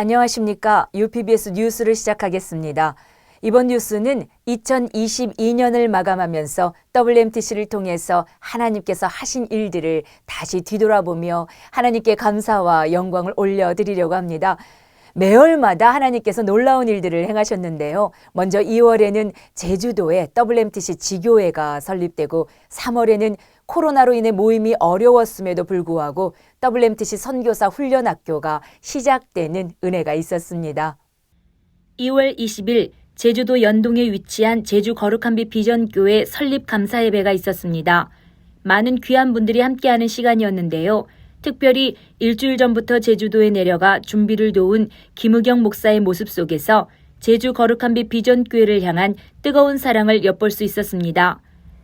안녕하십니까. UPBS 뉴스를 시작하겠습니다. 이번 뉴스는 2022년을 마감하면서 WMTC를 통해서 하나님께서 하신 일들을 다시 뒤돌아보며 하나님께 감사와 영광을 올려드리려고 합니다. 매월마다 하나님께서 놀라운 일들을 행하셨는데요. 먼저 2월에는 제주도에 WMTC 지교회가 설립되고 3월에는 코로나로 인해 모임이 어려웠음에도 불구하고 WMTC 선교사 훈련학교가 시작되는 은혜가 있었습니다. 2월 20일 제주도 연동에 위치한 제주 거룩한빛 비전교회 설립 감사 예배가 있었습니다. 많은 귀한 분들이 함께하는 시간이었는데요. 특별히 일주일 전부터 제주도에 내려가 준비를 도운 김의경 목사의 모습 속에서 제주 거룩한빛 비전교회를 향한 뜨거운 사랑을 엿볼 수 있었습니다.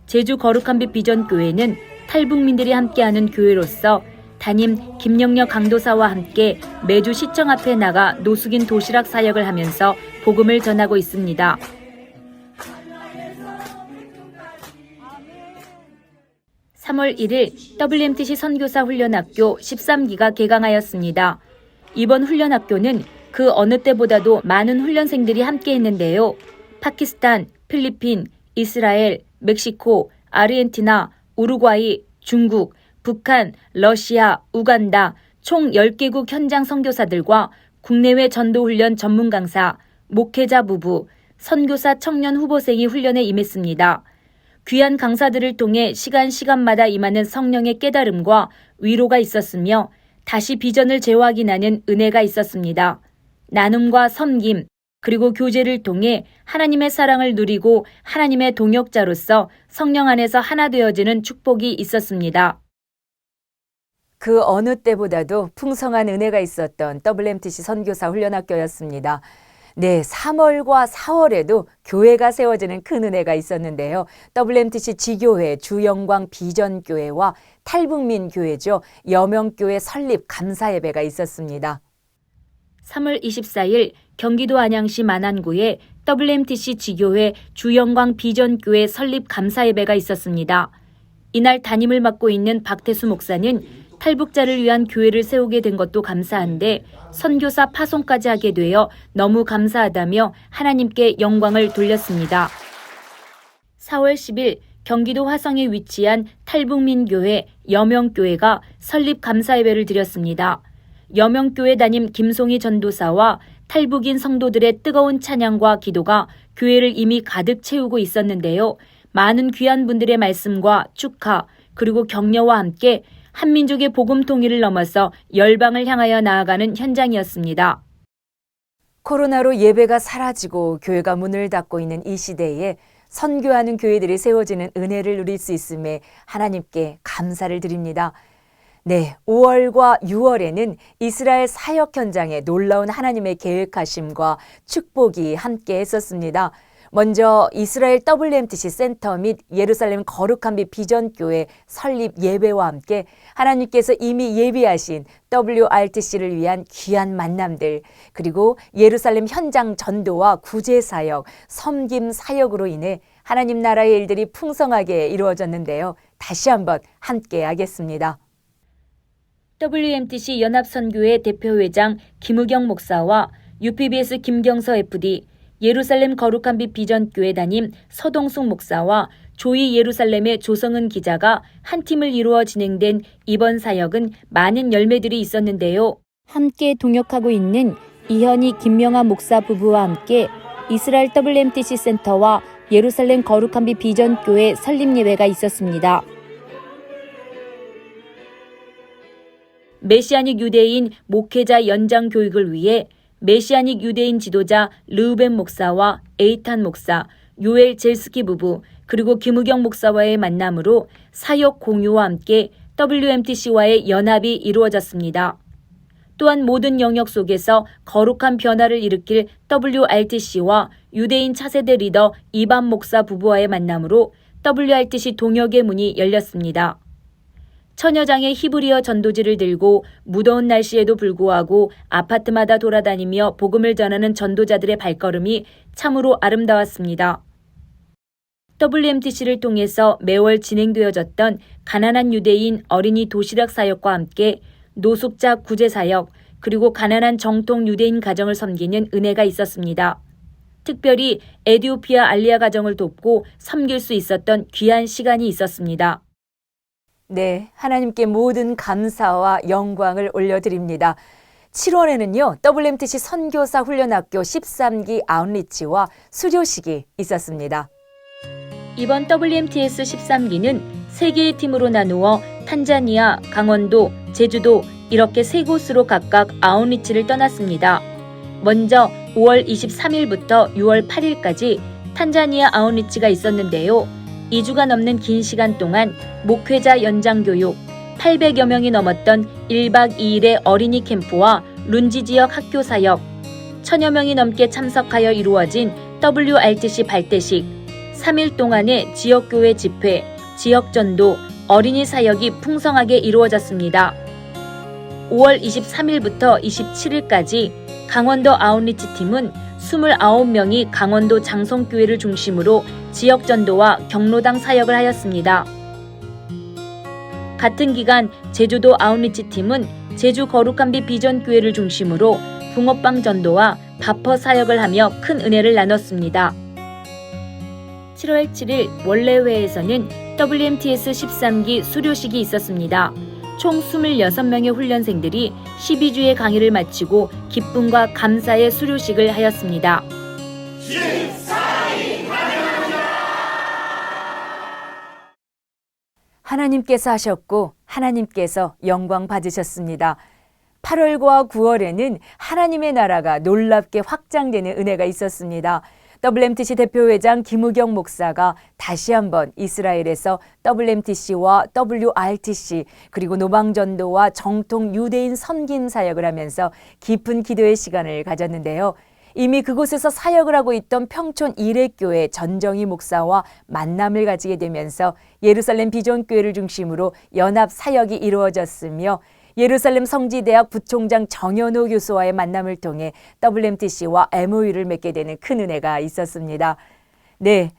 제주 거룩한빛 비전교회는 탈북민들이 함께하는 교회로서 담임 김영력 강도사와 함께 매주 시청 앞에 나가 노숙인 도시락 사역을 하면서 복음을 전하고 있습니다. 3월 1일 WMTC 선교사 훈련학교 13기가 개강하였습니다. 이번 훈련학교는 그 어느 때보다도 많은 훈련생들이 함께 했는데요. 파키스탄, 필리핀, 이스라엘, 멕시코, 아르헨티나, 우루과이, 중국, 북한, 러시아, 우간다 총 10개국 현장 선교사들과 국내외 전도훈련 전문 강사, 목회자 부부, 선교사 청년 후보생이 훈련에 임했습니다. 귀한 강사들을 통해 시간마다 임하는 성령의 깨달음과 위로가 있었으며 다시 비전을 재확인하는 은혜가 있었습니다. 나눔과 섬김, 그리고 교제를 통해 하나님의 사랑을 누리고 하나님의 동역자로서 성령 안에서 하나 되어지는 축복이 있었습니다. 그 어느 때보다도 풍성한 은혜가 있었던 WMTC 선교사 훈련학교였습니다. 네, 3월과 4월에도 교회가 세워지는 큰 은혜가 있었는데요. WMTC 지교회, 주영광 비전교회와 탈북민 교회죠. 여명교회 설립 감사 예배가 있었습니다. 3월 24일 경기도 안양시 만안구에 WMTC 지교회 주영광 비전교회 설립 감사 예배가 있었습니다. 이날 담임을 맡고 있는 박태수 목사는 탈북자를 위한 교회를 세우게 된 것도 감사한데 선교사 파송까지 하게 되어 너무 감사하다며 하나님께 영광을 돌렸습니다. 4월 10일 경기도 화성에 위치한 탈북민 교회 여명교회가 설립 감사 예배를 드렸습니다. 여명교회 담임 김송희 전도사와 탈북인 성도들의 뜨거운 찬양과 기도가 교회를 이미 가득 채우고 있었는데요. 많은 귀한 분들의 말씀과 축하 그리고 격려와 함께 한민족의 복음 통일을 넘어서 열방을 향하여 나아가는 현장이었습니다. 코로나로 예배가 사라지고 교회가 문을 닫고 있는 이 시대에 선교하는 교회들이 세워지는 은혜를 누릴 수 있음에 하나님께 감사를 드립니다. 네, 5월과 6월에는 이스라엘 사역 현장에 놀라운 하나님의 계획하심과 축복이 함께 했었습니다. 먼저 이스라엘 WMTC 센터 및 예루살렘 거룩한빛 비전교회 설립 예배와 함께 하나님께서 이미 예비하신 WRTC를 위한 귀한 만남들, 그리고 예루살렘 현장 전도와 구제 사역, 섬김 사역으로 인해 하나님 나라의 일들이 풍성하게 이루어졌는데요. 다시 한번 함께 하겠습니다. WMTC 연합선교회 대표회장 김의경 목사와 UPBS 김경서 FD, 예루살렘 거룩한빛 비전교회 담임 서동숙 목사와 조이 예루살렘의 조성은 기자가 한 팀을 이루어 진행된 이번 사역은 많은 열매들이 있었는데요. 함께 동역하고 있는 이현희 김명아 목사 부부와 함께 이스라엘 WMTC 센터와 예루살렘 거룩한빛 비전교회 설립 예배가 있었습니다. 메시아닉 유대인 목회자 연장 교육을 위해 메시아닉 유대인 지도자 르우벤 목사와 에이탄 목사, 요엘 젤스키 부부, 그리고 김의경 목사와의 만남으로 사역 공유와 함께 WMTC와의 연합이 이루어졌습니다. 또한 모든 영역 속에서 거룩한 변화를 일으킬 WRTC와 유대인 차세대 리더 이반 목사 부부와의 만남으로 WRTC 동역의 문이 열렸습니다. 천여장의 히브리어 전도지를 들고 무더운 날씨에도 불구하고 아파트마다 돌아다니며 복음을 전하는 전도자들의 발걸음이 참으로 아름다웠습니다. WMTC를 통해서 매월 진행되어졌던 가난한 유대인 어린이 도시락 사역과 함께 노숙자 구제 사역, 그리고 가난한 정통 유대인 가정을 섬기는 은혜가 있었습니다. 특별히 에티오피아 알리아 가정을 돕고 섬길 수 있었던 귀한 시간이 있었습니다. 네, 하나님께 모든 감사와 영광을 올려드립니다. 7월에는요, WMTC 선교사 훈련학교 13기 아웃리치와 수료식이 있었습니다. 이번 WMTS 13기는 3개의 팀으로 나누어 탄자니아, 강원도, 제주도 이렇게 3곳으로 각각 아웃리치를 떠났습니다. 먼저 5월 23일부터 6월 8일까지 탄자니아 아웃리치가 있었는데요. 2주가 넘는 긴 시간 동안 목회자 연장 교육, 800여 명이 넘었던 1박 2일의 어린이 캠프와 룬지 지역 학교 사역, 1000여 명이 넘게 참석하여 이루어진 WRTC 발대식, 3일 동안의 지역교회 집회, 지역전도, 어린이 사역이 풍성하게 이루어졌습니다. 5월 23일부터 27일까지 강원도 아웃리치 팀은 29명이 강원도 장성교회를 중심으로 지역전도와 경로당 사역을 하였습니다. 같은 기간 제주도 아웃리치 팀은 제주 거룩한빛 비전교회를 중심으로 붕어빵 전도와 바퍼 사역을 하며 큰 은혜를 나눴습니다. 7월 7일 원래회에서는 WMTS 13기 수료식이 있었습니다. 총 26명의 훈련생들이 12주의 강의를 마치고 기쁨과 감사의 수료식을 하였습니다. 하나님께서 하셨고 하나님께서 영광 받으셨습니다. 8월과 9월에는 하나님의 나라가 놀랍게 확장되는 은혜가 있었습니다. WMTC 대표회장 김우경 목사가 다시 한번 이스라엘에서 WMTC와 WRTC 그리고 노방전도와 정통 유대인 섬김 사역을 하면서 깊은 기도의 시간을 가졌는데요. 이미 그곳에서 사역을 하고 있던 평촌 이레교회 전정희 목사와 만남을 가지게 되면서 예루살렘 비전교회를 중심으로 연합 사역이 이루어졌으며 예루살렘 성지대학 부총장 정현호 교수와의 만남을 통해 WMTC와 MOU를 맺게 되는 큰 은혜가 있었습니다. 네,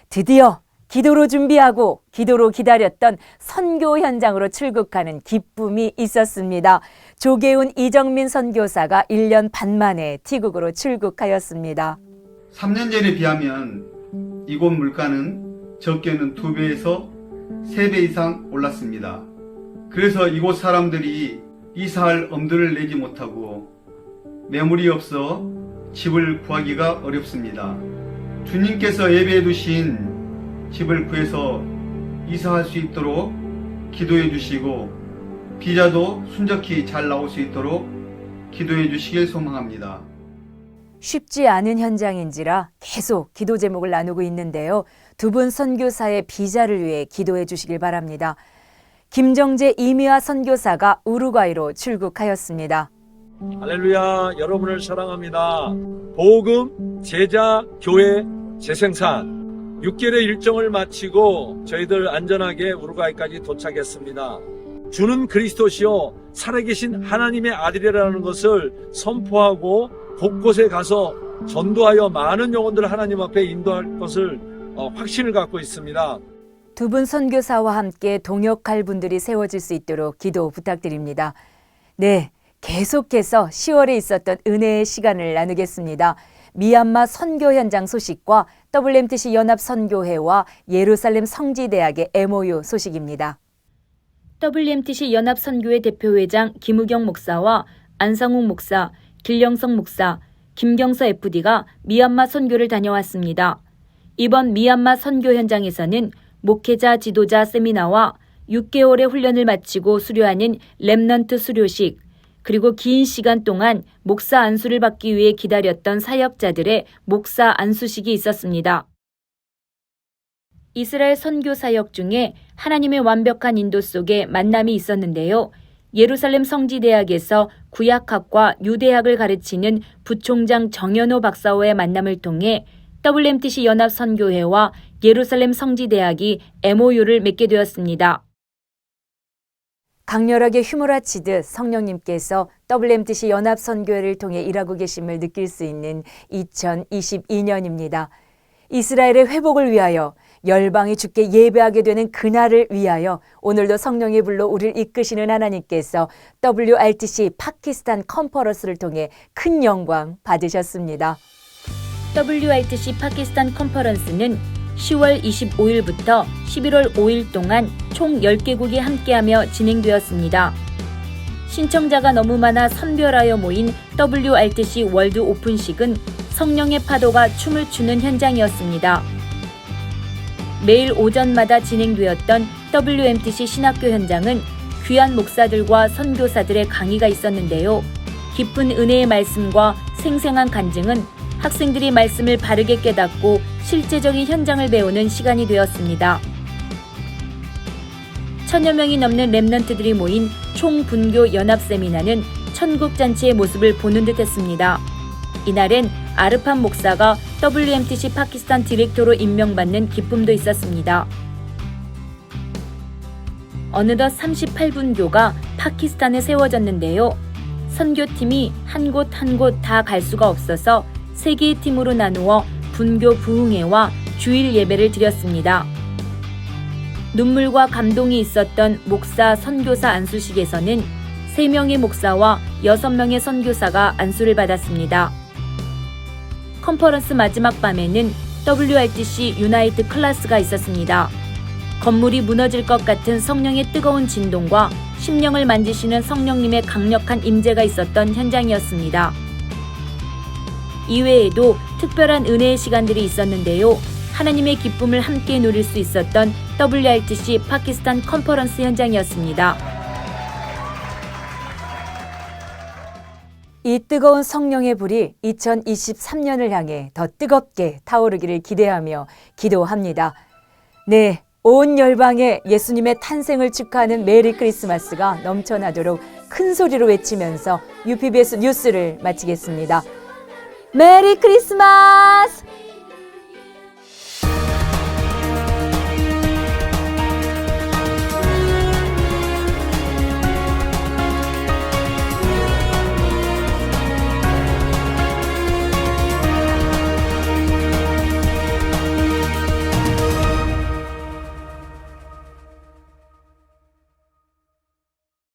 드디어 기도로 준비하고 기도로 기다렸던 선교 현장으로 출국하는 기쁨이 있었습니다. 조계훈 이정민 선교사가 1년 반 만에 티국으로 출국하였습니다. 3년 전에 비하면 이곳 물가는 적게는 2배에서 3배 이상 올랐습니다. 그래서 이곳 사람들이 이사할 엄두를 내지 못하고 매물이 없어 집을 구하기가 어렵습니다. 주님께서 예배해 두신 집을 구해서 이사할 수 있도록 기도해 주시고 비자도 순적히 잘 나올 수 있도록 기도해 주시길 소망합니다. 쉽지 않은 현장인지라 계속 기도 제목을 나누고 있는데요. 두 분 선교사의 비자를 위해 기도해 주시길 바랍니다. 김정재 이미화 선교사가 우루과이로 출국하였습니다. 할렐루야, 여러분을 사랑합니다. 복음, 제자, 교회, 재생산 6개월의 일정을 마치고 저희들 안전하게 우루과이까지 도착했습니다. 주는 그리스도시요 살아계신 하나님의 아들이라는 것을 선포하고 곳곳에 가서 전도하여 많은 영혼들을 하나님 앞에 인도할 것을 확신을 갖고 있습니다. 두 분 선교사와 함께 동역할 분들이 세워질 수 있도록 기도 부탁드립니다. 네, 계속해서 10월에 있었던 은혜의 시간을 나누겠습니다. 미얀마 선교 현장 소식과 WMTC 연합선교회와 예루살렘 성지대학의 MOU 소식입니다. WMTC 연합선교회 대표회장 김우경 목사와 안상욱 목사, 길영성 목사, 김경서 FD가 미얀마 선교를 다녀왔습니다. 이번 미얀마 선교 현장에서는 목회자 지도자 세미나와 6개월의 훈련을 마치고 수료하는 렘넌트 수료식, 그리고 긴 시간 동안 목사 안수를 받기 위해 기다렸던 사역자들의 목사 안수식이 있었습니다. 이스라엘 선교 사역 중에 하나님의 완벽한 인도 속에 만남이 있었는데요. 예루살렘 성지대학에서 구약학과 유대학을 가르치는 부총장 정현호 박사와의 만남을 통해 WMTC 연합선교회와 예루살렘 성지대학이 MOU를 맺게 되었습니다. 강렬하게 휘몰아치듯 성령님께서 WMTC 연합선교회를 통해 일하고 계심을 느낄 수 있는 2022년입니다. 이스라엘의 회복을 위하여 열방이 주께 예배하게 되는 그날을 위하여 오늘도 성령의 불로 우리를 이끄시는 하나님께서 WRTC 파키스탄 컨퍼런스를 통해 큰 영광 받으셨습니다. WRTC 파키스탄 컨퍼런스는 10월 25일부터 11월 5일 동안 총 10개국이 함께하며 진행되었습니다. 신청자가 너무 많아 선별하여 모인 WRTC 월드 오픈식은 성령의 파도가 춤을 추는 현장이었습니다. 매일 오전마다 진행되었던 WMTC 신학교 현장은 귀한 목사들과 선교사들의 강의가 있었는데요. 깊은 은혜의 말씀과 생생한 간증은 학생들이 말씀을 바르게 깨닫고 실제적인 현장을 배우는 시간이 되었습니다. 1000여 명이 넘는 렘넌트들이 모인 총분교 연합 세미나는 천국잔치의 모습을 보는 듯 했습니다. 이날엔 아르판 목사가 WMTC 파키스탄 디렉터로 임명받는 기쁨도 있었습니다. 어느덧 38분교가 파키스탄에 세워졌는데요. 선교팀이 한 곳 한 곳 다 갈 수가 없어서 3개의 팀으로 나누어 분교 부흥회와 주일 예배를 드렸습니다. 눈물과 감동이 있었던 목사 선교사 안수식에서는 3명의 목사와 6명의 선교사가 안수를 받았습니다. 컨퍼런스 마지막 밤에는 WRTC 유나이트 클래스가 있었습니다. 건물이 무너질 것 같은 성령의 뜨거운 진동과 심령을 만지시는 성령님의 강력한 임재가 있었던 현장이었습니다. 이외에도 특별한 은혜의 시간들이 있었는데요. 하나님의 기쁨을 함께 누릴 수 있었던 WRTC 파키스탄 컨퍼런스 현장이었습니다. 이 뜨거운 성령의 불이 2023년을 향해 더 뜨겁게 타오르기를 기대하며 기도합니다. 네, 온 열방에 예수님의 탄생을 축하하는 메리 크리스마스가 넘쳐나도록 큰 소리로 외치면서 UPBS 뉴스를 마치겠습니다. 메리 크리스마스!